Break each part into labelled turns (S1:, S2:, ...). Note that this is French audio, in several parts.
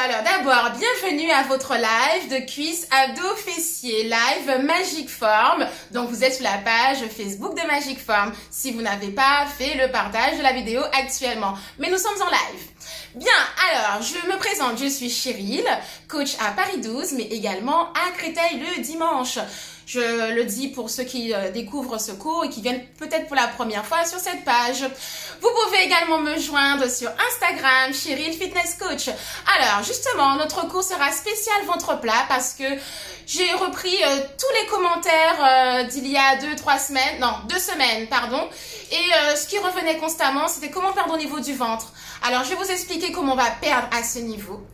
S1: alors d'abord, bienvenue à votre live de cuisses, abdos, fessiers, live Magic Form. Donc vous êtes sur la page Facebook de Magic Form si vous n'avez pas fait le partage de la vidéo actuellement. Mais nous sommes en live. Bien, alors je me présente, je suis Cheryl, coach à Paris 12, mais également à Créteil le dimanche. Je le dis pour ceux qui découvrent ce cours et qui viennent peut-être pour la première fois sur cette page. Vous pouvez également me joindre sur Instagram, Cheryl Fitness Coach. Alors justement, notre cours sera spécial ventre plat parce que j'ai repris tous les commentaires d'il y a 2 semaines, pardon. Et ce qui revenait constamment, c'était comment perdre au niveau du ventre. Alors je vais vous expliquer comment on va perdre à ce niveau.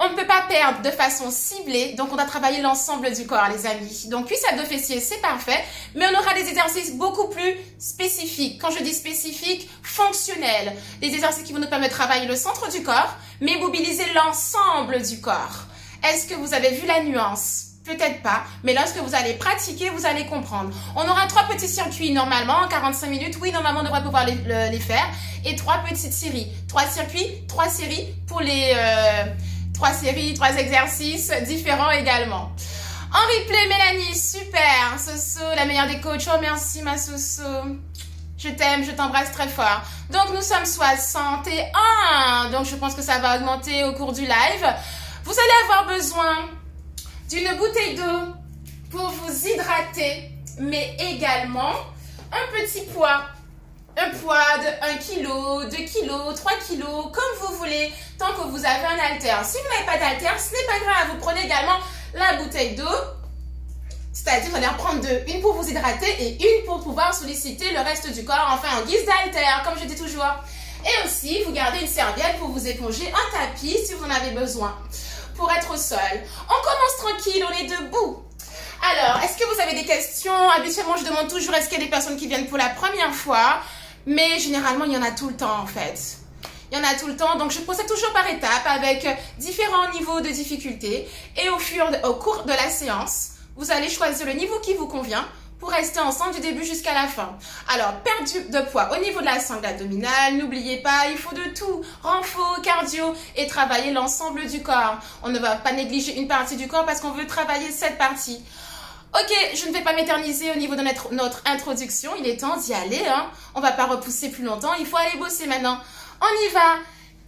S1: On ne peut pas perdre de façon ciblée, donc on va travailler l'ensemble du corps, les amis. Donc cuisses, abdos, fessiers, c'est parfait, mais on aura des exercices beaucoup plus spécifiques. Quand je dis spécifiques, fonctionnels. Des exercices qui vont nous permettre de travailler le centre du corps, mais mobiliser l'ensemble du corps. Est-ce que vous avez vu la nuance ? Peut-être pas, mais lorsque vous allez pratiquer, vous allez comprendre. On aura 3 petits circuits normalement, en 45 minutes. Oui, normalement, on devrait pouvoir les faire. Et 3 petites séries. 3 circuits, 3 séries pour les... 3 séries, 3 exercices différents également. En replay, Mélanie, super. Soso, la meilleure des coachs. Oh, merci, ma Soso. Je t'aime, je t'embrasse très fort. Donc, nous sommes 61. Donc, je pense que ça va augmenter au cours du live. Vous allez avoir besoin d'une bouteille d'eau pour vous hydrater, mais également un petit poids. Un poids de 1 kg, 2 kg, 3 kg, comme vous voulez, tant que vous avez un haltère. Si vous n'avez pas d'haltère, ce n'est pas grave. Vous prenez également la bouteille d'eau, c'est-à-dire vous allez en prendre 2. Une pour vous hydrater et une pour pouvoir solliciter le reste du corps, enfin en guise d'haltère, comme je dis toujours. Et aussi, vous gardez une serviette pour vous éponger, un tapis si vous en avez besoin, pour être au sol. On commence tranquille, on est debout. Alors, est-ce que vous avez des questions? Habituellement, je demande toujours est-ce qu'il y a des personnes qui viennent pour la première fois? Mais généralement, il y en a tout le temps en fait. Il y en a tout le temps, donc je procède toujours par étapes avec différents niveaux de difficulté. Et au cours de la séance, vous allez choisir le niveau qui vous convient pour rester ensemble du début jusqu'à la fin. Alors, perte de poids au niveau de la sangle abdominale, n'oubliez pas, il faut de tout. Renfort, cardio et travailler l'ensemble du corps. On ne va pas négliger une partie du corps parce qu'on veut travailler cette partie. Ok, je ne vais pas m'éterniser au niveau de notre introduction. Il est temps d'y aller. Hein. On ne va pas repousser plus longtemps. Il faut aller bosser maintenant. On y va.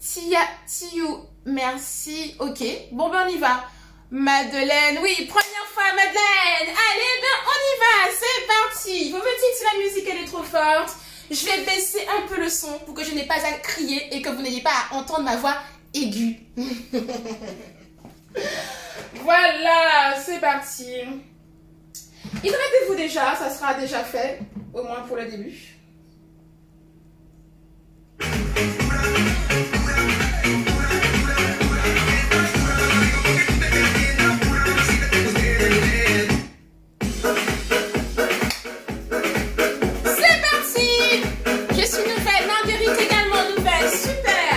S1: Tiou, merci. Ok, bon ben on y va. Madeleine, oui, première fois Madeleine. Allez, ben on y va. C'est parti. Vous me dites si la musique elle est trop forte. Je vais baisser un peu le son pour que je n'ai pas à crier et que vous n'ayez pas à entendre ma voix aiguë. Voilà, c'est parti. Hydratez-vous déjà, ça sera déjà fait, au moins pour le début. C'est parti! Je suis nouvelle, Marguerite également nouvelle, super!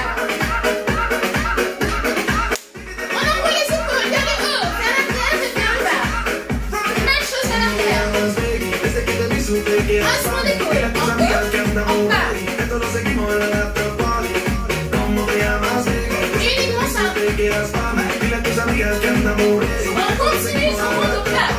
S1: On envoie les épaules vers le haut, vers l'arrière et vers le bas. Même chose vers l'arrière. Haussement d'épaule, en haut, en bas. Uniquement ça. On continue sans rond au plat.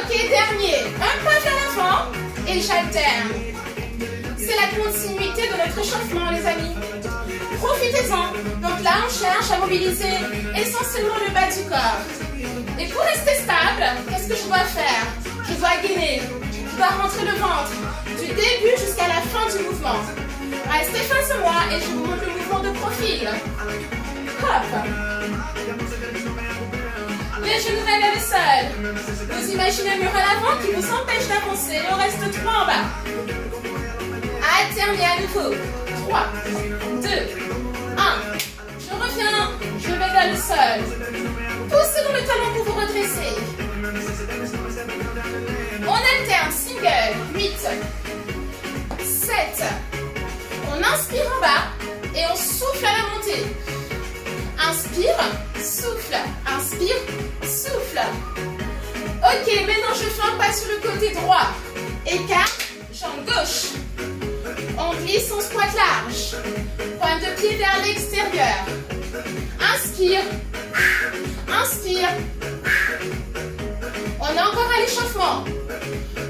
S1: Ok, dernier. Un pas vers l'avant et j'alterne. C'est la continuité de notre échauffement, les amis. Profitez-en. Donc là, on cherche à mobiliser essentiellement le bas du corps. Et pour rester stable, qu'est-ce que je dois faire? Je dois gainer. Je dois rentrer le ventre du début jusqu'à la fin du mouvement. Restez face à moi et je vous montre le mouvement de profil. Hop. Les genoux vers le sol. Vous imaginez un mur à l'avant qui vous empêche d'avancer. On reste 3 en bas. Alternez à nouveau. 3, 2, 1. Je reviens. Je vais vers le sol. Poussez dans le talon pour vous redresser. On alterne. Single. 8, 7. On inspire en bas et on souffle à la montée. Inspire, souffle, inspire, souffle. Ok, maintenant je fais un pas sur le côté droit. Écarte, jambe gauche. On glisse, on squat large. Pointe de pied vers l'extérieur. Inspire, inspire. On est encore à l'échauffement.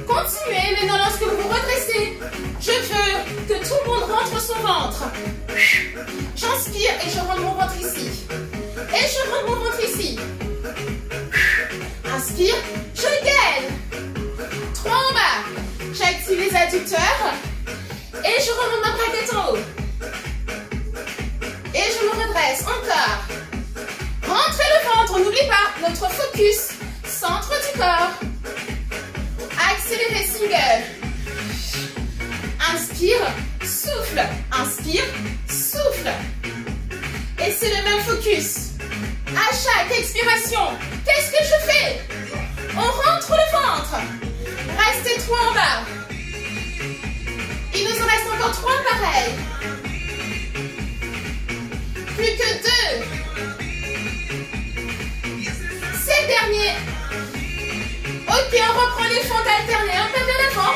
S1: Continuez, maintenant lorsque vous vous redressez, je veux que tout le monde rentre son ventre. J'inspire et je rentre mon ventre ici. Et je rentre mon ventre ici. Inspire, je gaine. 3 en bas. J'active les adducteurs. Et je remonte ma braguette en haut. Et je me redresse encore. Rentrez le ventre, n'oublie pas notre focus. Centre du corps. Accélérez, single. Inspire, souffle. Inspire, souffle. Et c'est le même focus. À chaque expiration, qu'est-ce que je fais? On rentre le ventre. Restez 3 en bas. Il nous en reste encore 3 pareils. Plus que 2. C'est le dernier. Ok, on reprend les fentes alternées. Un peu vers l'avant.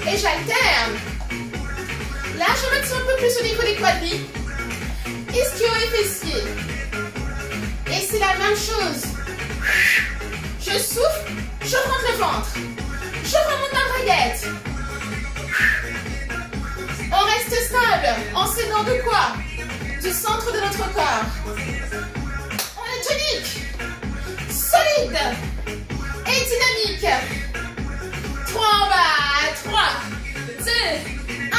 S1: Et j'alterne. Là, je me tiens un peu plus au niveau des quadris. Ischio et fessiers. Et c'est la même chose. Je souffle, je rentre le ventre. Je remonte ma braguette. On reste stable en s'aidant de quoi? Du centre de notre corps. On est tonique, solide et dynamique. 3 en bas, 3, 2, 1,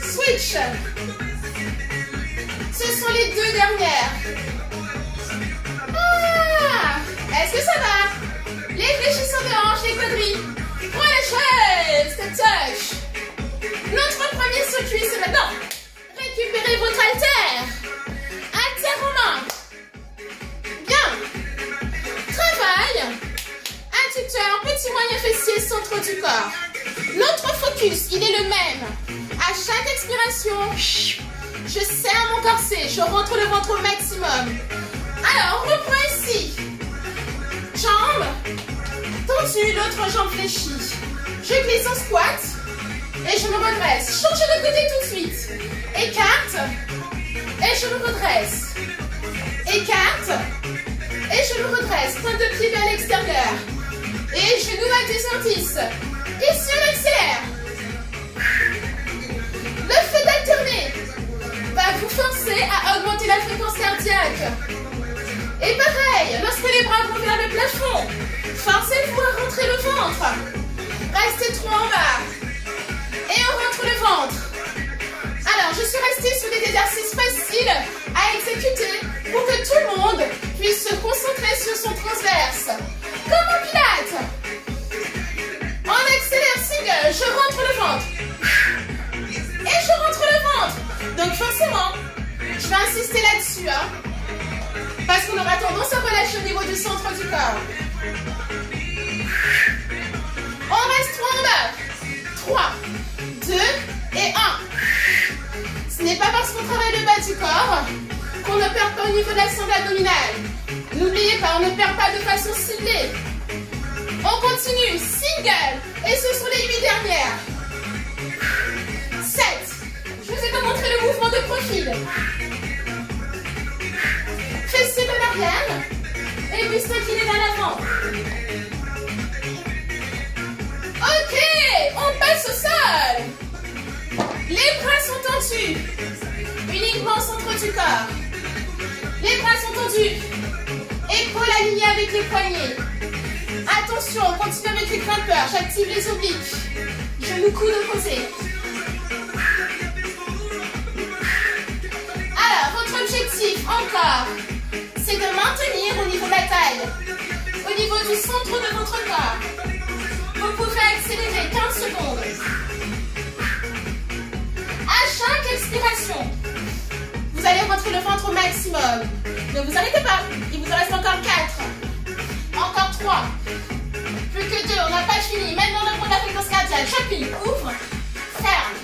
S1: switch. Ce sont les 2 dernières. Est-ce que ça va? Les fléchisseurs de hanches, les quadris. Prends la chaise, touch. Notre premier circuit, c'est maintenant. Récupérez votre haltère. Haltère en main. Bien. Travail. Adducteur, petit moyen fessier, centre du corps. Notre focus, il est le même. À chaque expiration, je serre mon corset. Je rentre le ventre au maximum. Alors, on reprend ici. Jambe tendue, l'autre jambe fléchie. Je glisse en squat et je me redresse. Changez de côté tout de suite. Écarte et je me redresse. Écarte et je me redresse. Pointe de pied vers l'extérieur. Et genoux à 10. Ici, on accélère. Le fait d'alterner va vous forcer à augmenter la fréquence cardiaque. Et pareil, lorsque les bras vont vers le plafond, forcez-vous à rentrer le ventre. Restez 3 en bas. Et on rentre le ventre. Alors, je suis restée sur des exercices faciles à exécuter pour que tout le monde puisse se concentrer sur son transverse. Comme en pilates. On accélère, single, je rentre le ventre. Et je rentre le ventre. Donc forcément, je vais insister là-dessus, hein. Parce qu'on aura tendance à relâcher au niveau du centre du corps. On reste 3 en bas. 3, 2 et 1. Ce n'est pas parce qu'on travaille le bas du corps qu'on ne perd pas au niveau de la sangle abdominale. N'oubliez pas, on ne perd pas de façon ciblée. On continue. Single. Et ce sont les 8 dernières. 7. Je vous ai pas montré le mouvement de profil. Fessiers de l'arrière et buste incliné vers l'avant. Les bras sont tendus. Uniquement au centre du corps. Les bras sont tendus. Épaules alignées avec les poignets. Attention, on continue avec les grimpeurs. J'active les obliques. Genoux coudes opposés. Alors, votre objectif, encore, c'est de maintenir au niveau de la taille, au niveau du centre de votre corps. Vous pouvez accélérer 15 secondes. À chaque expiration, vous allez rentrer le ventre au maximum. Ne vous arrêtez pas. Il vous en reste encore 4. Encore 3. Plus que 2. On n'a pas fini. Maintenant, on prend la fréquence cardiaque. J'appuie. Ouvre. Ferme.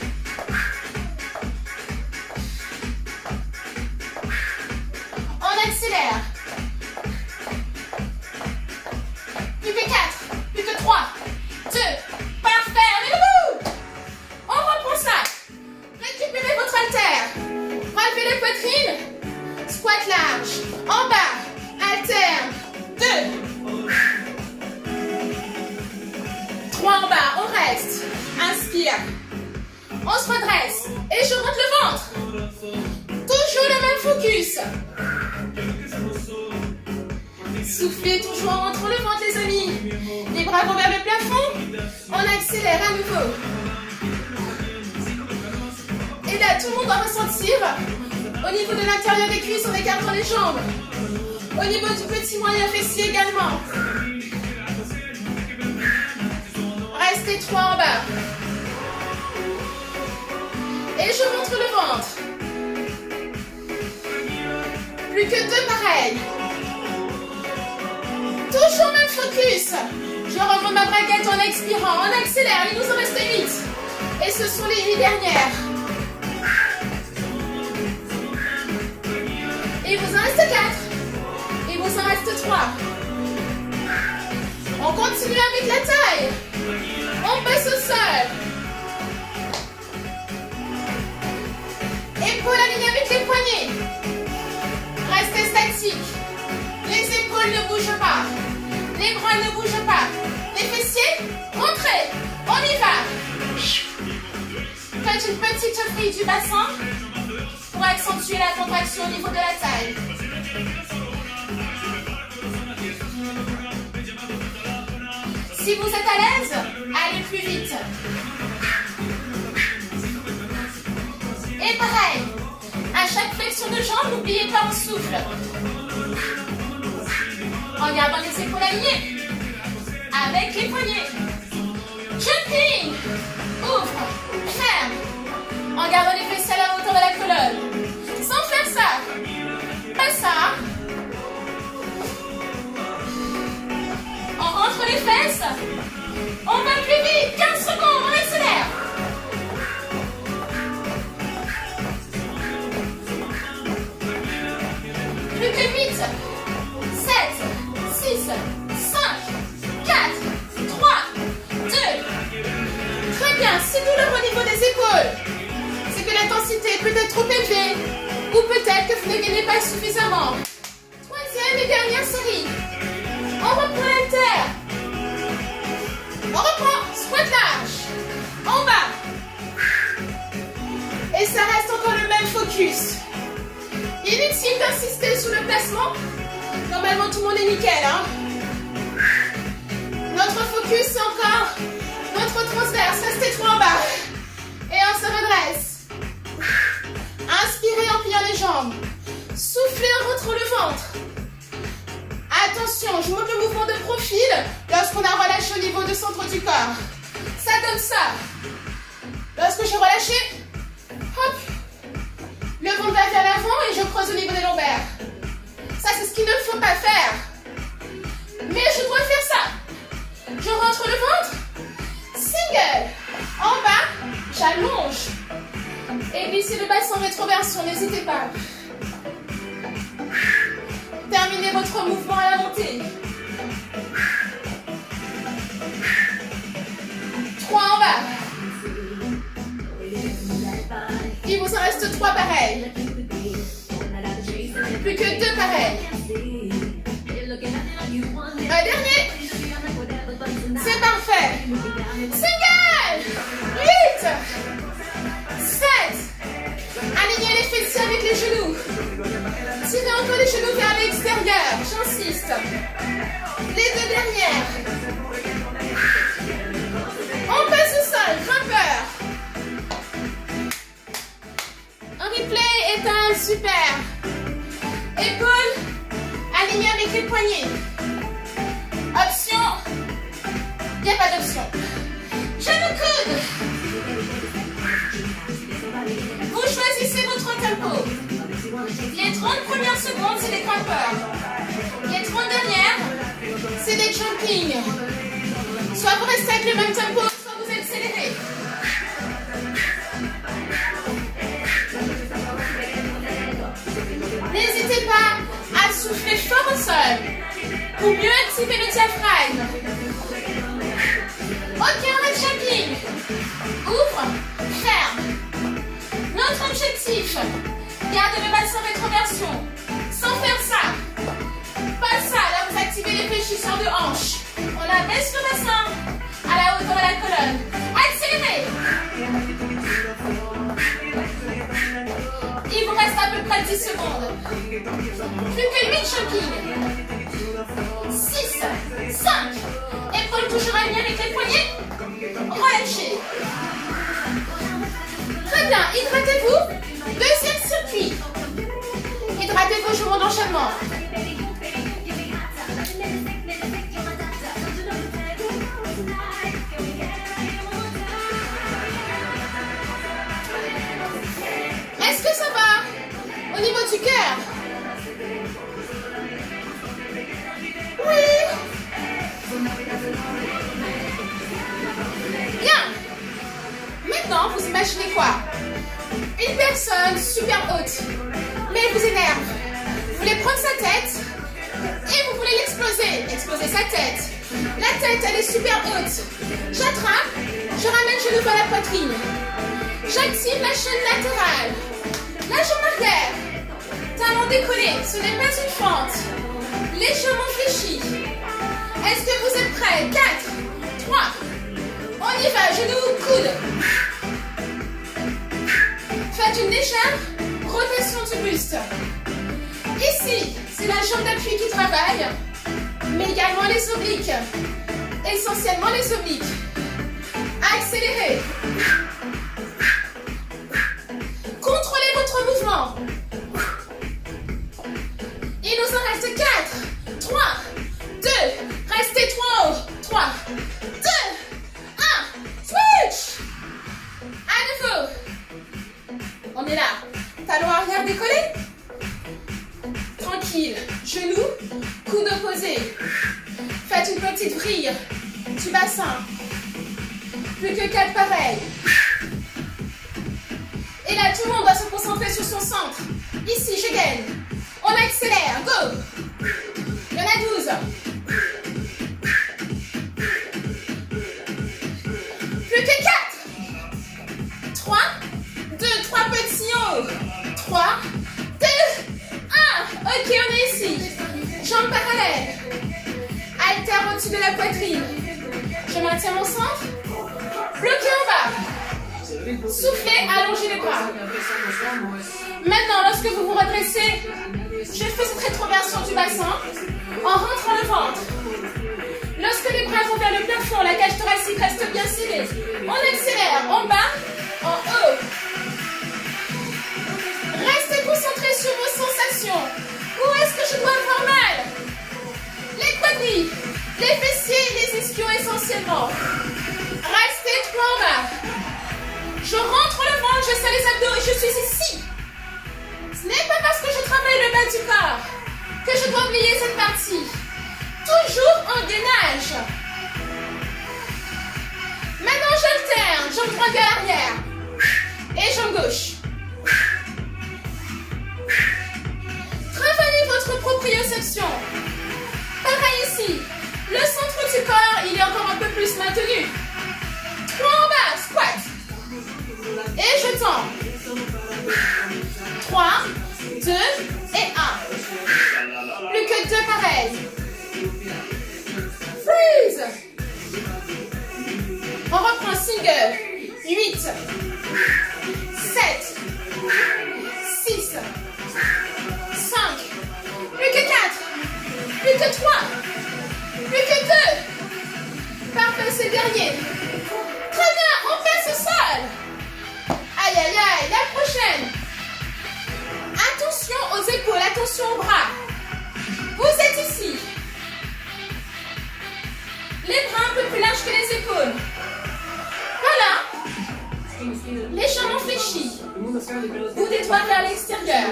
S1: On accélère. Plus que 4. Plus que 3. 2. Parfait. Allez-vous. On reprend ça. Récupérez votre haltère. Relevez les poitrines. Squat large. En bas. Alterne. 2. 3 en bas. On reste. Inspire. On se redresse. Et je rentre le ventre. Toujours le même focus. Soufflez toujours en rentrant le ventre, les amis. Les bras vont vers le plafond. On accélère à nouveau. Et là, tout le monde va ressentir au niveau de l'intérieur des cuisses en écartant les jambes. Au niveau du petit moyen fessier également. Restez 3 en bas. Et je montre le ventre. Plus que 2 pareils. Toujours même focus. Je remonte ma braguette en expirant. On accélère. Il nous en reste 8. Et ce sont les 8 dernières. Il vous en reste 4. Il vous en reste 3. On continue avec la taille. On passe au sol. Épaules alignées avec les poignets. Restez statique. Les épaules ne bougent pas. Les bras ne bougent pas. Les fessiers, rentrez. On y va. Faites une petite frise du bassin pour accentuer la contraction au niveau de la taille. Si vous êtes à l'aise, allez plus vite. Et pareil, à chaque flexion de jambe, n'oubliez pas, on souffle. En gardant les épaules alignées. Avec les poignets. Jumping. Ouvre. Ferme. En gardant les fessiers à la hauteur de la colonne. Sans faire ça. Pas ça. On rentre les fesses. On va plus vite. 15 secondes, on accélère. Plus que 8. 7. 6. 5. 4. 3. 2. Très bien. Si douleur au niveau des épaules, c'est que l'intensité est peut-être trop élevée. Ou peut-être que vous ne gagnez pas suffisamment. Troisième et dernière série. On reprend l'haltère. On reprend. Squat large. En bas. Et ça reste encore le même focus. Inutile d'insister sur le placement. Normalement, tout le monde est nickel. Hein? Notre focus, c'est encore notre transverse. Restez 3 en bas. Et on se redresse. Inspirez en pliant les jambes. Soufflez en rentrant le ventre. Attention, je montre le mouvement de profil lorsqu'on a relâché au niveau du centre du corps. Ça donne ça. Lorsque j'ai relâché, hop, le ventre va vers l'avant et je creuse au niveau des lombaires. Ça, c'est ce qu'il ne faut pas faire. Mais je dois faire ça. Je rentre le ventre. Single. En bas, j'allonge. Et glissez le bassin en rétroversion, n'hésitez pas. Terminez votre mouvement à la montée. 3 en bas. Il vous en reste 3 pareils. Plus que 2 pareils. Un dernier. C'est parfait. Single. 8. 7. les genoux. Tirez encore les genoux vers l'extérieur. J'insiste. Les deux dernières. On passe au sol. Grimpeur. Un replay est un super. Épaules alignées avec les poignets. Option. Il n'y a pas d'option. Genou coude. Vous choisissez votre tempo. Les 30 premières secondes, c'est des grimpeurs. Les 30 dernières, c'est des jumping. Soit vous restez avec le même tempo, soit vous accélérez. N'hésitez pas à souffler fort au sol pour mieux activer le diaphragme. Ok, on reste jumping. Ouvre, ferme. Notre objectif, garder le bassin rétroversion. Sans faire ça. Pas ça, là vous activez les fléchisseurs de hanche. On abaisse le bassin à la hauteur de la colonne. Accélérez. Il vous reste à peu près 10 secondes. Plus que 8 jumping. 6, 5. Épaules toujours alignées avec les poignets. Relâchez. Très bien, hydratez-vous. Deuxième circuit. Hydratez vos joues d'enchaînement. Est-ce que ça va au niveau du cœur? Oui. Bien. Maintenant, vous imaginez quoi? Une personne super haute, mais elle vous énerve. Vous voulez prendre sa tête et vous voulez l'exploser. Exploser sa tête. La tête, elle est super haute. J'attrape, je ramène le genou vers la poitrine. J'active la chaîne latérale. La jambe arrière. Talon décollé, ce n'est pas une fente. Légèrement fléchi. Est-ce que vous êtes prêts? 4, 3, on y va, genou, coude. Faites une légère rotation du buste. Ici, c'est la jambe d'appui qui travaille, mais également les obliques. Essentiellement les obliques. Accélérez. Contrôlez votre mouvement. Il nous en reste 4, 3, 2, restez 3 en haut. 3, 2, 1, switch. À nouveau. On est là. Talon arrière décollé. Tranquille. Genoux, coude opposé. Faites une petite vrille du bassin. Plus que 4 pareils. Et là, tout le monde doit se concentrer sur son centre. Ici, je gagne. On accélère. Go. Il y en a 12. Plus que 4. 3, 2, 3 petits hauts. 3, 2, 1. Ok, on est ici. Jambes parallèles. Haltère au-dessus de la poitrine. Je maintiens mon centre. Bloqué en bas. Soufflez, allongez les bras. Maintenant, lorsque vous vous redressez, je fais cette rétroversion du bassin en rentrant le ventre. Lorsque les bras vont vers le plafond, la cage thoracique reste bien serrée. On accélère en bas, en haut. Restez concentrés sur vos sensations. Où est-ce que je dois avoir mal? Les quadris, les fessiers et les ischios essentiellement. Restez 3 en bas. Je rentre le ventre, je serre les abdos et je suis ici. Ce n'est pas parce que je travaille le bas du corps que je dois oublier cette partie. Toujours en gainage. Maintenant, j'alterne. Jambe droite vers l'arrière. Et jambe gauche. Travaillez votre proprioception. Pareil ici. Le centre du corps, il est encore un peu plus maintenu. 3 en bas, squat. Et je tends. 3, 2 et 1. Plus que 2 pareils. Freeze. On reprend single. 8, 7, 6, que 3. Plus que 2. Parfait, c'est le dernier. Très bien, on passe au sol. Aïe, aïe, aïe, la prochaine. Attention aux épaules, attention aux bras. Vous êtes ici. Les bras un peu plus larges que les épaules. Voilà. Légèrement fléchis. Bout des doigts vers l'extérieur.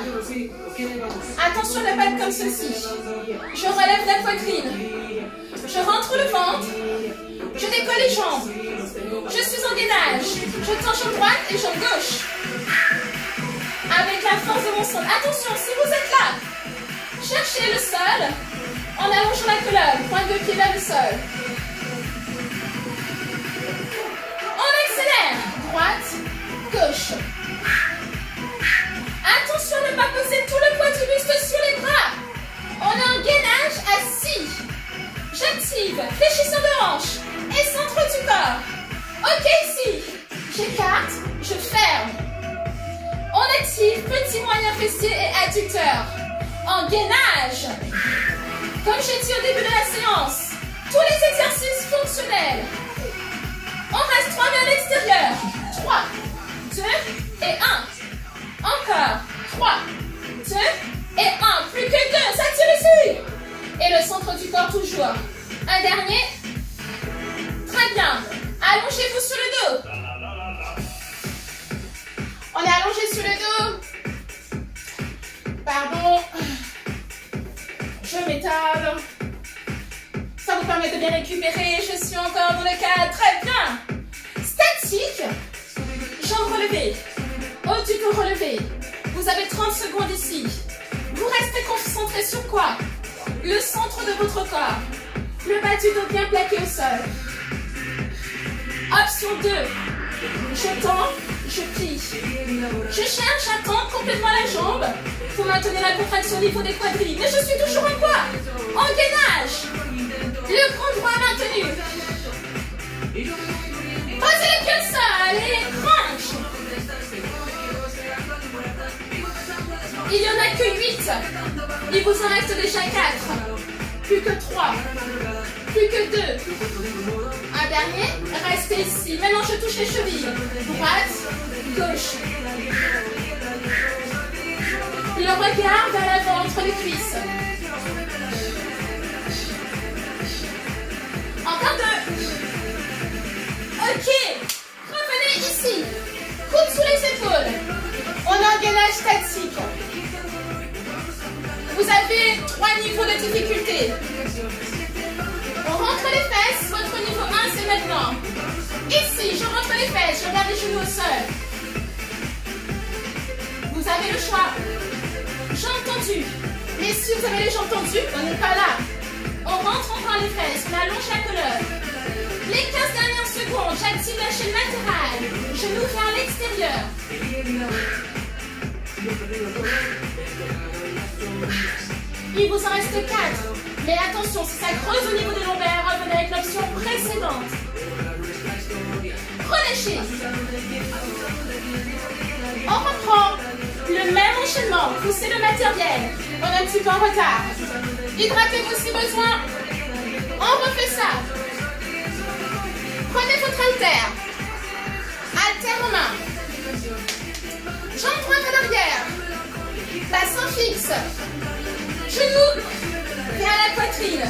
S1: Attention à ne pas être comme ceci. Je relève la poitrine. Je rentre le ventre. Je décolle les jambes. Je suis en gainage. Je tends jambe droite et jambe gauche. Avec la force de mon sol. Attention, si vous êtes là, cherchez le sol en allongeant la colonne. Pointe de pied vers le sol. On accélère. Droite, gauche. Attention à ne pas poser tout le poids du buste sur les bras. On a un gainage assis. J'active, fléchissement de hanche et centre du corps. Ok, ici. J'écarte, je ferme. On active petit, moyen fessier et adducteur. En gainage. Comme j'ai dit au début de la séance, tous les exercices fonctionnels. On reste 3 vers l'extérieur. 3, 2 et 1. Encore. 3, 2 et 1. Plus que 2. Ça tire ici. Et le centre du corps toujours. Un dernier. Très bien. Allongez-vous sur le dos. On est allongé sur le dos. Pardon. Je m'étale. Ça vous permet de bien récupérer. Je suis encore dans le cadre. Très bien. Statique. Jambes relevées. Haut du dos relevé. Vous avez 30 secondes ici. Vous restez concentré sur quoi? Le centre de votre corps. Le bas du dos bien plaqué au sol. Option 2. Je tends, je plie. Je cherche à tendre complètement la jambe pour maintenir la contraction au niveau des quadrilles. Mais je suis toujours en quoi? En gainage. Le grand droit maintenu. Posez les pieds au sol et les hanches. Il n'y en a que 8. Il vous en reste déjà 4. Plus que 3. Plus que 2. Un dernier. Restez ici. Maintenant, je touche les chevilles. Droite, gauche. Le regard vers l'avant entre les cuisses. Encore 2. Ok. Revenez ici. Coude sous les épaules. On a un gainage statique. Vous avez 3 niveaux de difficulté. On rentre les fesses. Votre niveau 1, c'est maintenant. Ici, je rentre les fesses. Je regarde les genoux au sol. Vous avez le choix. Jambes tendues. Mais si vous avez les jambes tendues, on n'est pas là. On rentre, on prend les fesses. On allonge la colonne. Les 15 dernières secondes, j'active la chaîne latérale. Genoux vers l'extérieur. Il vous en reste 4. Mais attention, si ça creuse au niveau des lombaires, revenez avec l'option précédente. Relâchez. On reprend le même enchaînement. Poussez le matériel. On est un petit peu en retard. Hydratez-vous si besoin. On refait ça. Prenez votre haltère. Haltère en main. Jambe droite à l'arrière. Bassin fixe. Genoux vers la poitrine.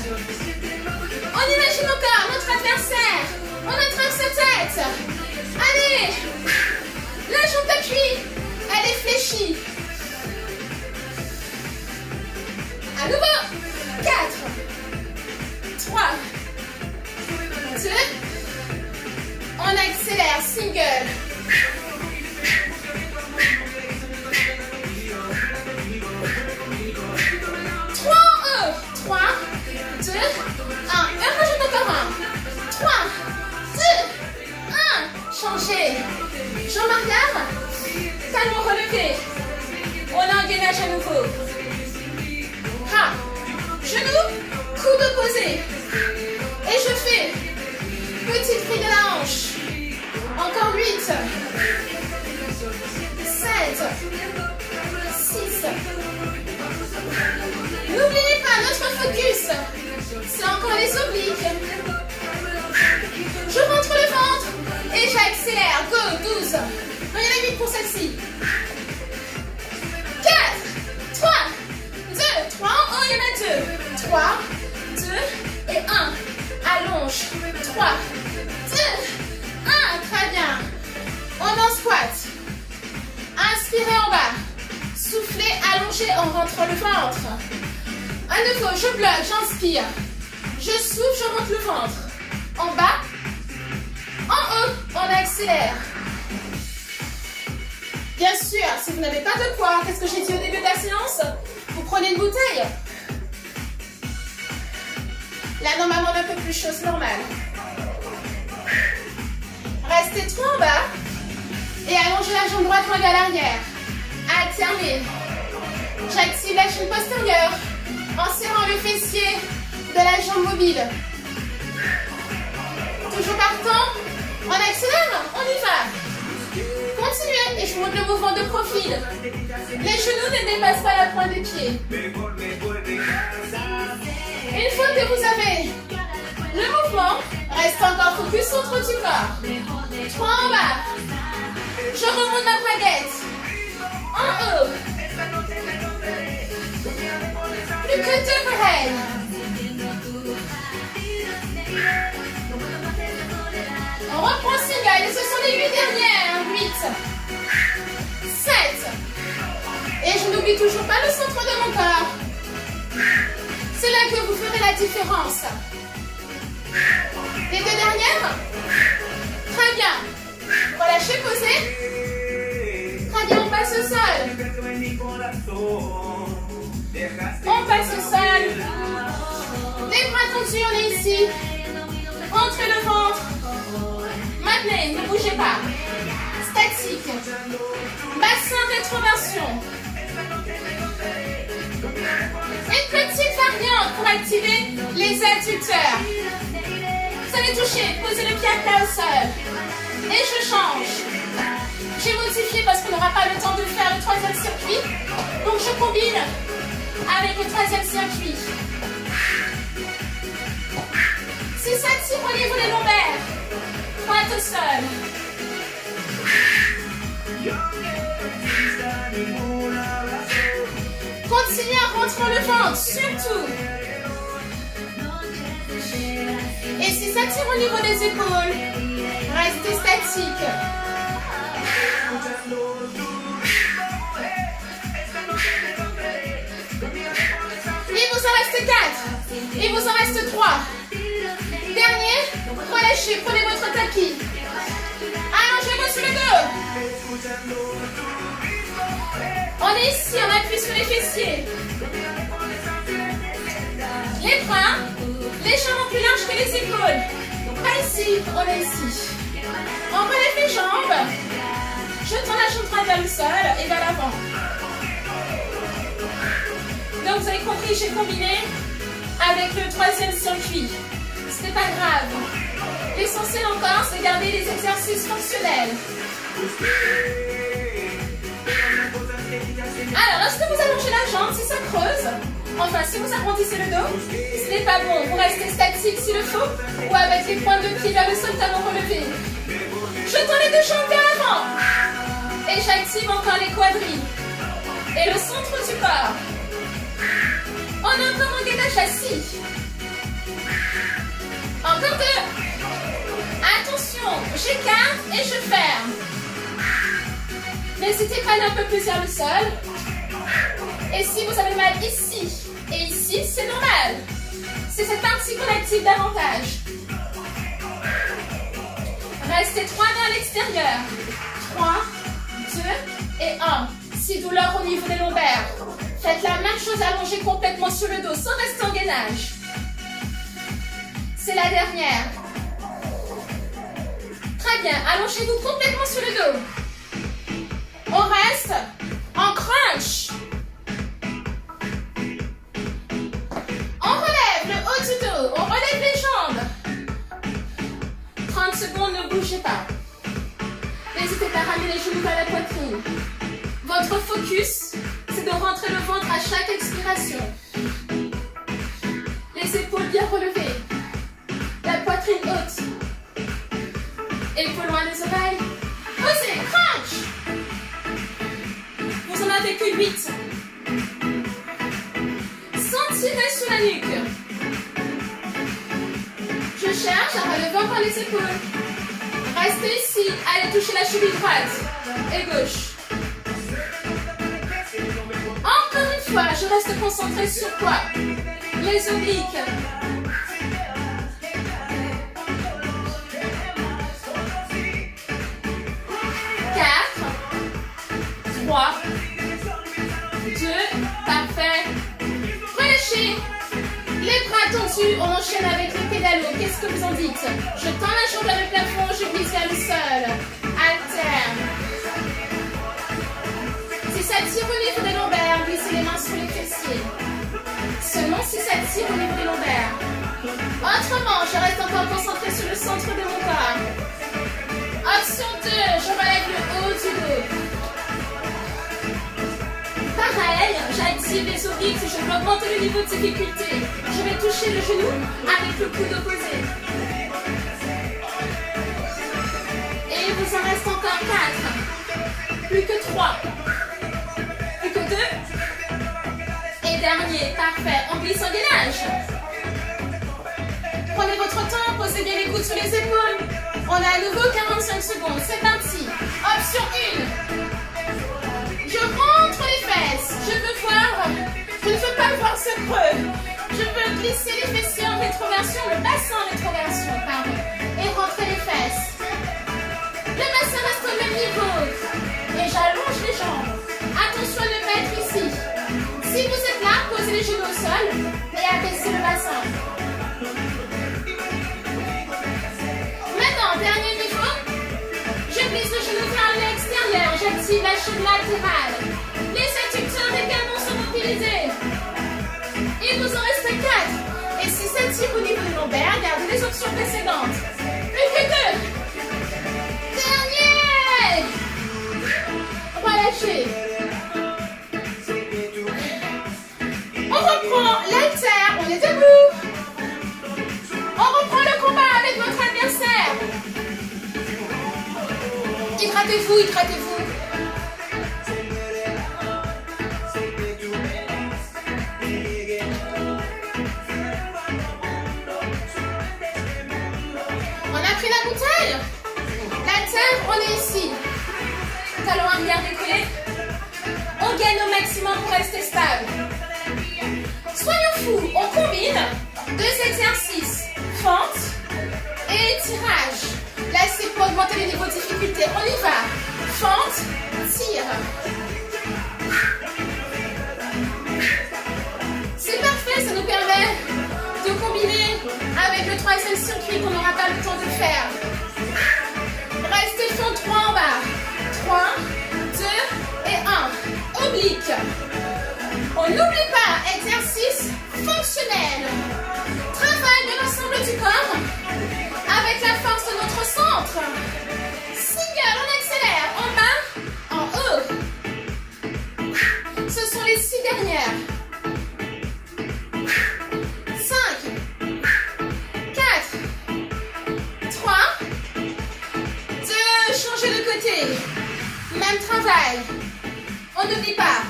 S1: On imagine encore notre adversaire. On attrape sa tête. Allez. La jambe d'appui. Elle est fléchie. À nouveau. 4. 3. 2. On accélère. Single. 3, 2, 1. Et rajoute encore un. 3, 2, 1. Changez. Jambe arrière. Talon relevé. On a un gainage à nouveau. Ha. Genou. Coude opposé. Et je fais. Petite prise de la hanche. Encore 8. 7. 6. N'oubliez pas notre focus. C'est encore les obliques. Je rentre le ventre et j'accélère. Go, 12. Non, il y en a 8 pour celle-ci. 4, 3, 2, 3 en haut, il y en a 2. 3, 2 et 1. Allonge. 3, 2, 1. Très bien. On en squat. Inspirez en bas. Soufflez, allongez en rentrant le ventre. À nouveau, je bloque, j'inspire. Je souffle, je rentre le ventre. En bas. En haut, on accélère. Bien sûr, si vous n'avez pas de poids, qu'est-ce que j'ai dit au début de la séance? Vous prenez une bouteille. Là, normalement, on est un peu plus chaud, c'est normal. Restez trop en bas. Et allongez la jambe droite, main à l'arrière. Alternez. J'active la chaîne postérieure en serrant le fessier de la jambe mobile. Toujours partant. On accélère, on y va. Continuez et je montre le mouvement de profil. Les genoux ne dépassent pas la pointe des pieds. Une fois que vous avez le mouvement, reste encore focus centre du corps. 3 en bas. Je remonte ma baguette. En haut. Plus que 2 pareils. On reprend single et ce sont les 8 dernières. 8, 7. Et je n'oublie toujours pas le centre de mon corps. C'est là que vous ferez la différence. Les 2 dernières. Très bien. Relâchez, posez. Très bien, on passe au sol. On passe au sol. Les bras tendus, on est ici. Entrez le ventre. Maintenez, ne bougez pas. Statique. Bassin rétroversion. Une petite variante pour activer les adducteurs. Vous allez toucher, posez le pied à plat au sol. Et je change. J'ai modifié parce qu'on n'aura pas le temps de faire le 3e circuit. Donc je combine avec le 3e circuit. Si ça tire au niveau des lombaires, pointe au sol. Continuez à rentrer le ventre, surtout. Et si ça tire au niveau des épaules, restez statique. Il vous en reste 4. Il vous en reste 3. Dernier, relâchez, prenez votre tapis. Allongez-vous sur le dos. On est ici, on appuie sur les fessiers. Les bras, légèrement plus larges que les épaules. Pas ici, on est ici. On relève les jambes. Je tourne la jambe droite vers le sol et vers l'avant. Donc vous avez compris, j'ai combiné avec le 3e circuit. Ce n'est pas grave. L'essentiel encore, c'est garder les exercices fonctionnels. Alors, lorsque vous allongez la jambe, si ça creuse, enfin, si vous arrondissez le dos, ce n'est pas bon. Vous restez statique s'il le faut, ou avec les pointes de pied vers le sol, talons relevés. Je tends les 2 jambes vers l'avant. Et j'active encore les quadrilles. Et le centre du corps. On a encore un gainage assis. Encore 2. Attention, j'écarte et je ferme. N'hésitez pas à aller un peu plus vers le sol. Et si vous avez mal ici et ici, c'est normal. C'est cette partie qu'on active davantage. Restez 3 mains à l'extérieur. 3, 2 et 1. Si douleur au niveau des lombaires, faites la même chose, allongez complètement sur le dos sans rester en gainage. C'est la dernière. Très bien, allongez-vous complètement sur le dos. On reste en crunch. On relève le haut du dos, on relève les jambes. 30 secondes, ne bougez pas. N'hésitez pas à ramener les genoux vers la poitrine. Votre focus, c'est de rentrer le ventre à chaque expiration. Les Les épaules bien relevées. La poitrine haute. Épaules loin des oreilles. Posez, crunch. Vous en avez que 8. Sentirez sur la nuque. Je cherche à relever encore les épaules. Restez ici. Allez toucher la cheville droite et gauche. Encore une fois, je reste concentrée sur quoi? Les obliques. 3, 2, parfait. Relâchez. Les bras tendus, on enchaîne avec le pédalo. Qu'est-ce que vous en dites? Je tends la jambe vers le plafond, je glisse vers le sol. Alterne. Si ça tire au niveau des lombaires, glissez les mains sur les fessiers. Seulement si ça tire au niveau des lombaires. Autrement, je reste encore concentrée sur le centre de mon corps. Option 2, je relève le haut du dos. Pareil, j'active les obliques, je vais augmenter le niveau de difficulté. Je vais toucher le genou avec le coude opposé. Et il vous en reste encore 4. Plus que 3. Plus que 2. Et dernier, parfait. On glisse en gainage. Prenez votre temps, posez bien les coudes sur les épaules. On a à nouveau 45 secondes, c'est parti. Option 1. Je rentre les fesses. Je ne veux pas voir ce creux. Je veux glisser les fessiers en rétroversion, le bassin en rétroversion, pardon. Et rentrer les fesses. Le bassin reste au même niveau. Et j'allonge les jambes. Attention à ne pas être ici. Si vous êtes là, posez les genoux au sol et abaissez le bassin. Maintenant, dernier niveau. Je glisse le genou vers l'extérieur. J'active la chaîne latérale. Les adducteurs également sont mobilisés. Il vous en reste 4. Et si ça tire au niveau des lombaires, gardez les options précédentes. Plus que 2. Dernier. Relâchez. On reprend l'haltère. On est debout. On reprend le combat avec votre adversaire. Hydratez-vous, hydratez-vous. La bouteille. La terre, on est ici. Talons arrière décollés. On gagne au maximum pour rester stable. Soyons fous, on combine 2 exercices. Fente et tirage. Là, c'est pour augmenter le niveau de difficulté. On y va. Fente, tire. C'est parfait, ça nous permet de combiner avec le 3e circuit qu'on n'aura pas le temps de faire. Restez fond 3 en bas. 3, 2 et 1. Oblique. On n'oublie pas, exercice fonctionnel. Travail de l'ensemble du corps avec la force de notre centre. Single, on accélère. En bas, en haut. Ce sont les 6 dernières. 5, 4, 3, 2, changez de côté. Même travail. On n'oublie pas.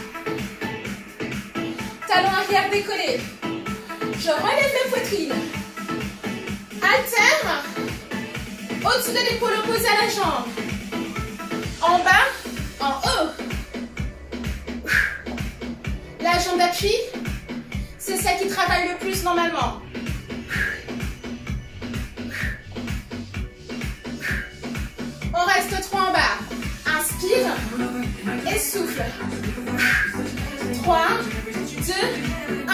S1: Talons arrière décollés. Je relève la poitrine. Haltère. Au-dessus de l'épaule opposée à la jambe. En bas, en haut. La jambe d'appui, c'est celle qui travaille le plus normalement. On reste 3 en bas. Inspire et souffle. 3, 2, 1.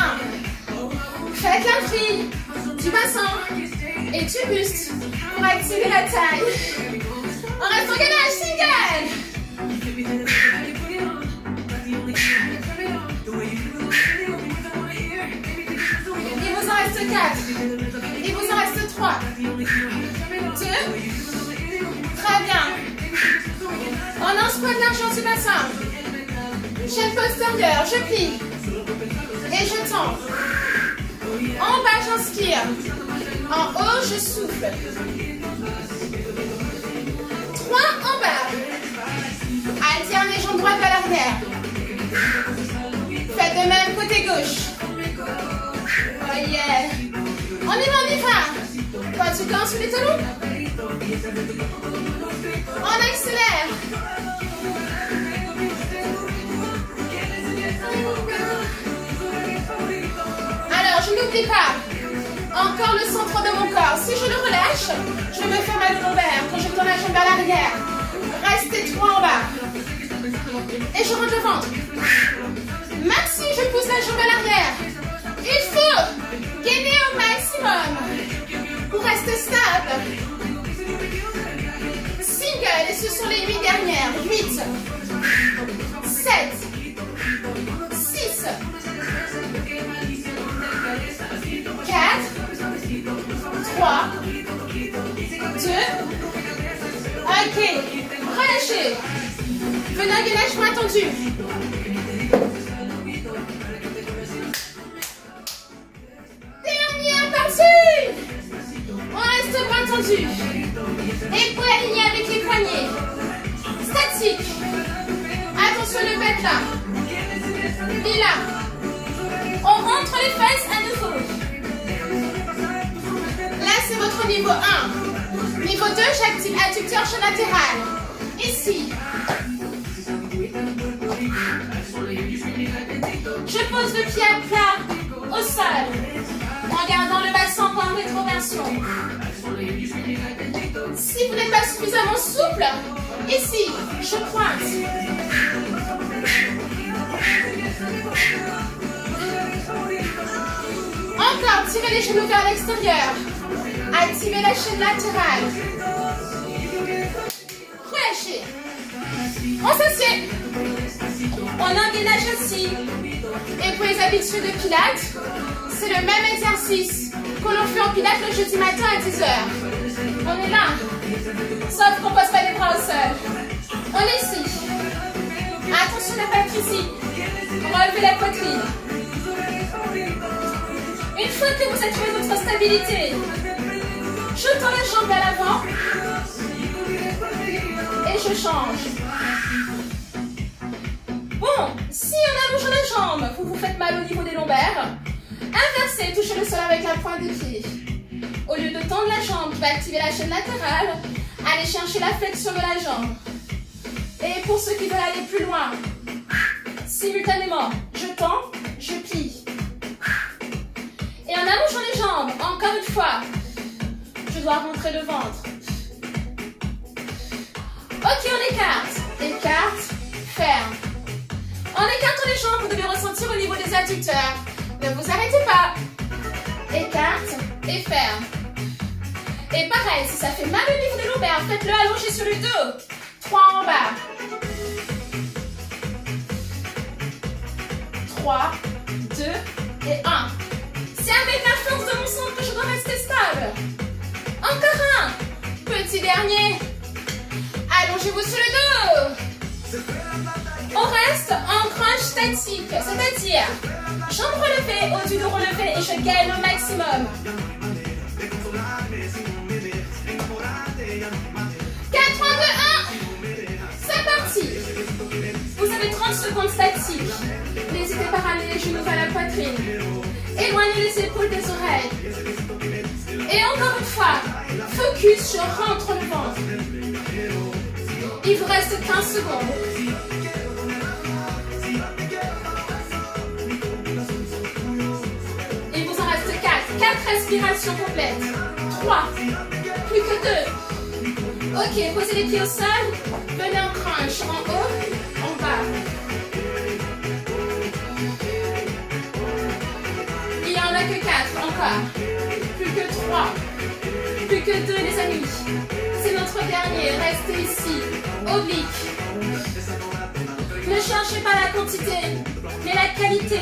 S1: Faites la fille du bassin et du buste pour activer la taille. On reste en gainage, single. Il vous en reste 4. Il vous en reste 3. 2. Très bien. On lance pas de l'argent du bassin. Chaîne postérieure, je plie. Et je tends. En bas, j'inspire. En haut, je souffle. 3 en bas. Alternez jambes droites à l'arrière. Faites de même côté gauche. Oh yeah. On y va. Pas du temps sous les talons. On accélère. Alors, je n'oublie pas. Encore le centre de mon corps. Si je le relâche, je me fais mal au lombaire quand je tourne la jambe vers l'arrière. Restez 3 en bas. Et je rentre le ventre. Maxi, je pousse la jambe à l'arrière. Il faut gainer au maximum pour rester stable. Single, et ce sont les 8 dernières. 8, 7, 6, 4, 3, 2, ok, relâchez. Venez un gainage moins tendu. Dernière partie. On reste bras tendu. Épaules alignées avec les poignets. Statique. Attention le pète là. Et là. On rentre les fesses à nouveau. Là, c'est votre niveau 1. Niveau 2, j'active adducteur chaîne latérale. Ici. Je pose le pied à plat au sol. En gardant le bassin en point de rétroversion. Si vous n'êtes pas suffisamment souple, ici, je pointe. Encore, tirez les genoux vers l'extérieur. Activez la chaîne latérale. Relâchez. On s'assied. On a un gainage assis. Et pour les habitués de pilates, c'est le même exercice que l'on fait en pilates le jeudi matin à 10h. On est là. Sauf qu'on ne pose pas les bras au sol. On est ici. Attention à la ici. Relevez la poitrine. Une fois que vous avez trouvé votre stabilité, je tends la jambe vers l'avant et je change. Bon, si en allongeant la jambe, vous vous faites mal au niveau des lombaires, inversez, touchez le sol avec la pointe des pieds. Au lieu de tendre la jambe, je vais activer la chaîne latérale, allez chercher la flexion de la jambe. Et pour ceux qui veulent aller plus loin, simultanément, je tends, je plie. Et en allongeant les jambes, encore une fois, je dois rentrer le ventre. Ok, on écarte. Écarte, ferme. En écartant les jambes, vous devez ressentir au niveau des adducteurs. Ne vous arrêtez pas. Écarte et ferme. Et pareil, si ça fait mal au niveau des lombaires, faites-le allonger sur le dos. 3 en bas. 3, 2 et 1. C'est avec la force de mon centre que je dois rester stable. Encore un. Petit dernier. Allongez-vous sur le dos. On reste en crunch statique, c'est-à-dire jambes relevées, haut du dos relevé et je gagne au maximum. 4, 3, 2, 1. C'est parti. Vous avez 30 secondes statiques. N'hésitez pas à ramener les genoux vers la poitrine. Éloignez les épaules des oreilles. Et encore une fois, focus, je rentre le ventre. Il vous reste 15 secondes. Il vous en reste 4. 4 respirations complètes. 3. Plus que 2. Ok, posez les pieds au sol. Venez en crunch. En haut, en bas. Il n'y en a que 4. Encore. Plus que 3. Plus que 2, les amis. C'est notre dernier. Restez ici. Oblique. Ne cherchez pas la quantité, mais la qualité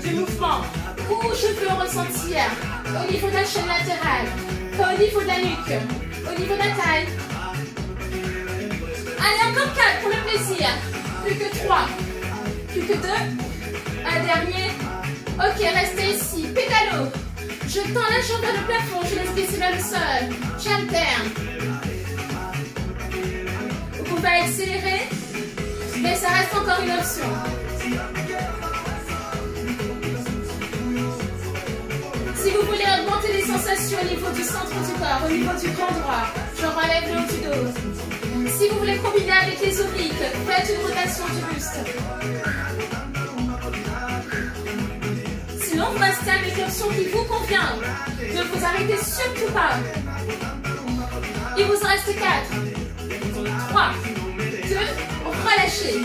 S1: du mouvement. Où je peux ressentir au niveau de la chaîne latérale, pas au niveau de la nuque, au niveau de la taille. Allez, encore 4 pour le plaisir. Plus que 3. Plus que 2. Un dernier. Ok, restez ici. Pédalo. Je tends la jambe vers le plafond, je laisse glisser vers le sol. J'alterne. Vous pouvez accélérer, mais ça reste encore une option. Si vous voulez augmenter les sensations au niveau du centre du corps, au niveau du grand droit, je relève le haut du dos. Si vous voulez combiner avec les obliques, faites une rotation du buste. Sinon, vous restez avec l'option qui vous convient. Ne vous arrêtez surtout pas. Il vous en reste 4, 3, 2, relâchez.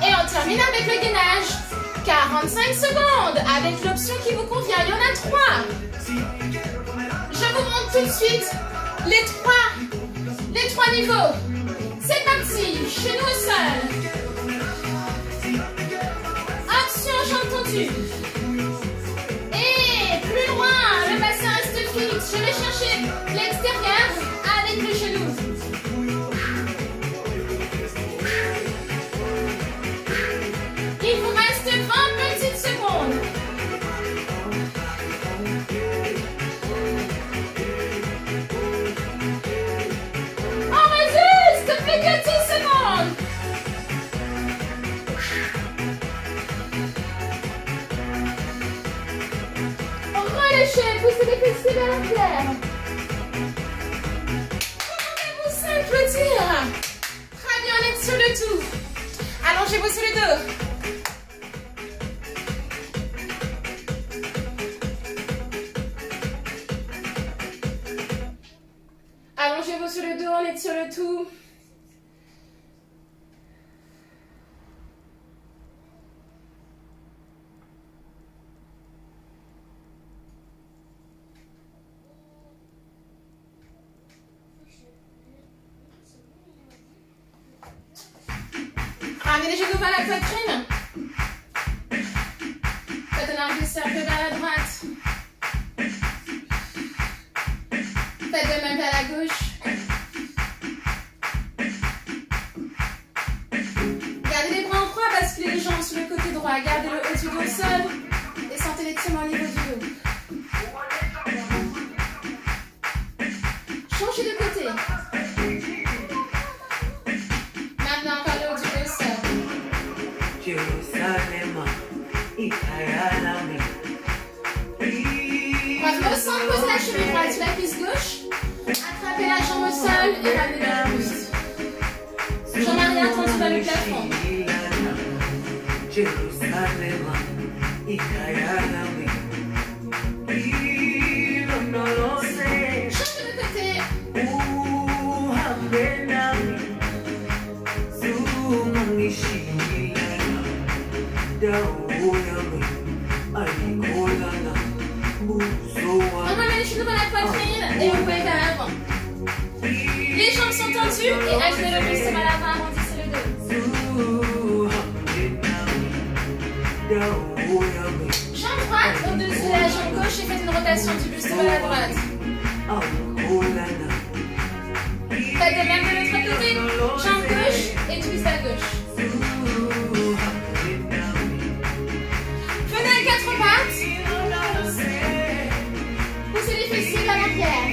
S1: Et on termine avec le gainage. 45 secondes avec l'option qui vous convient. Il y en a 3. Je vous montre tout de suite les trois niveaux. C'est parti. Genou au sol. Option jambe tendue. Et plus loin, le bassin reste fixe. Je vais chercher l'extérieur avec le genou. Il vous reste 20 petites secondes. On résiste, plus que 10 secondes. Relâchez, poussez les fessiers vers l'arrière. Vous s'applaudir. Très bien, on est sur le tout. Allongez-vous sur le dos. Allongez-vous sur le dos, on est sur le tout. Ramenez les genoux vers la poitrine. Faites un arc de cercle vers la droite. Faites de même vers la gauche. Gardez les bras en croix, basculez les jambes sur le côté droit. Gardez le haut du dos au sol et sentez l'étirement au niveau du dos. Changez de côté. Maintenant, encore le haut du dos au sol. Revenez au centre, posez la cheville droite sur la cuisse gauche. Attrapez la jambe au sol et ramenez vers le buste. Jambe arrière tendue vers le plafond. Changez de côté. On ramène les genoux dans la poitrine et vous pouvez vers l'avant. Les jambes sont tendues et achetez le buste vers l'avant, arrondissez le dos. Jambe droite au-dessus de la jambe gauche et faites une rotation du buste vers la droite. Faites de même de l'autre côté. Jambe gauche et twist à gauche. Venez à 4 pattes. Poussez les fessiers vers l'arrière.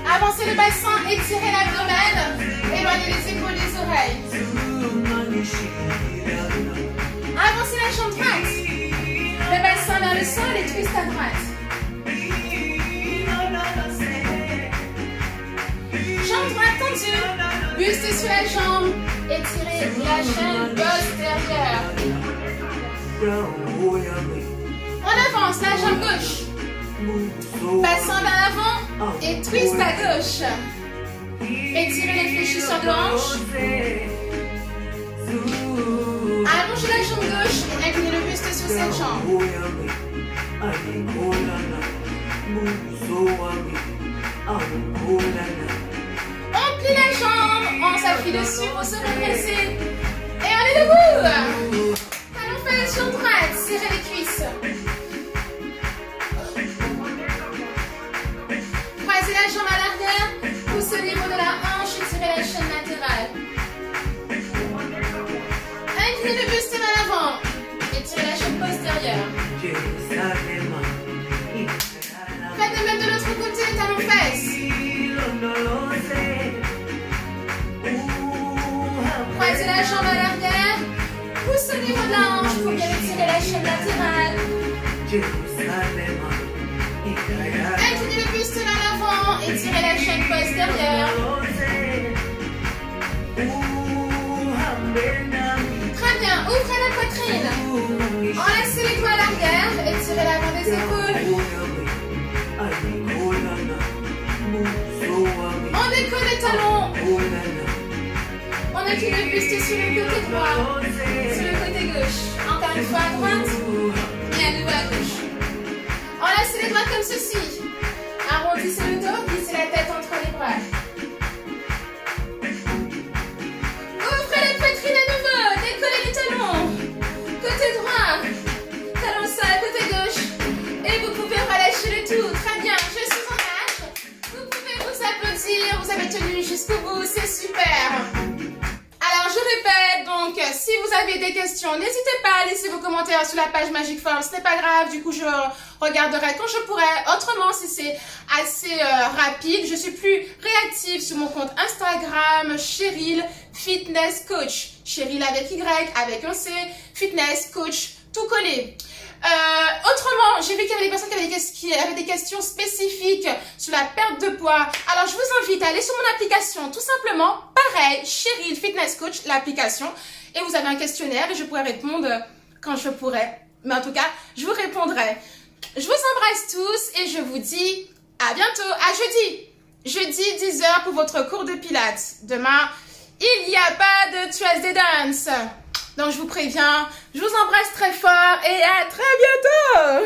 S1: Avancez le bassin, étirez l'abdomen. Éloignez les épaules des oreilles. Avancez la jambe droite. Le bassin vers le sol et twist à droite. Jambe droite tendue. Buste sur la jambe. Étirez la chaîne postérieure. On avance la jambe gauche. Bassin vers l'avant et twist à gauche. Étirez les fléchisseurs de hanche. Allongez la jambe gauche et inclinez le buste sur cette jambe. On plie la jambe, on s'appuie dessus pour se redresser. Et on est debout. Allons faire la jambe droite, serrez les cuisses. Croisez la jambe à l'arrière, poussez au niveau de la hanche et tirez la chaîne latérale. Inclinez le buste vers l'avant et tirez la chaîne postérieure. l'autre côté, talons fesses. Croisez la jambe à l'arrière. Pousse au niveau de la hanche pour bien étirer la chaîne latérale. Inclinez le buste vers l'avant. Étirez la chaîne postérieure. Très bien, ouvrez la poitrine. Enlacez les doigts à l'arrière. Étirez l'avant des épaules. On décolle les talons. On incline le buste sur le côté droit, sur le côté gauche. Encore une fois à droite et à nouveau à gauche. Enlacez les doigts comme ceci. Arrondissez le dos, glissez la tête entre les bras. Ouvrez la poitrine à nouveau, décollez les talons. Côté droit, talon sale, côté gauche. Et vous pouvez relâcher le tout. Très bien, je suis en marche. Vous pouvez vous applaudir, vous avez tenu jusqu'au bout, c'est super. Alors, je répète, donc, si vous avez des questions, n'hésitez pas à laisser vos commentaires sur la page Magic Form. Ce n'est pas grave, du coup, je regarderai quand je pourrai. Autrement, si c'est assez rapide, je suis plus réactive sur mon compte Instagram, Cheryl Fitness Coach. Cheryl avec Y, avec un C, Fitness Coach, tout collé. Autrement, j'ai vu qu'il y avait des personnes qui avaient des questions spécifiques sur la perte de poids. Alors, je vous invite à aller sur mon application, tout simplement, pareil, Cheryl Fitness Coach, l'application. Et vous avez un questionnaire et je pourrai répondre quand je pourrai. Mais en tout cas, je vous répondrai. Je vous embrasse tous et je vous dis à bientôt, à jeudi. Jeudi, 10h pour votre cours de pilates. Demain, il n'y a pas de Tuesday Dance. Donc, je vous préviens, je vous embrasse très fort et à très bientôt!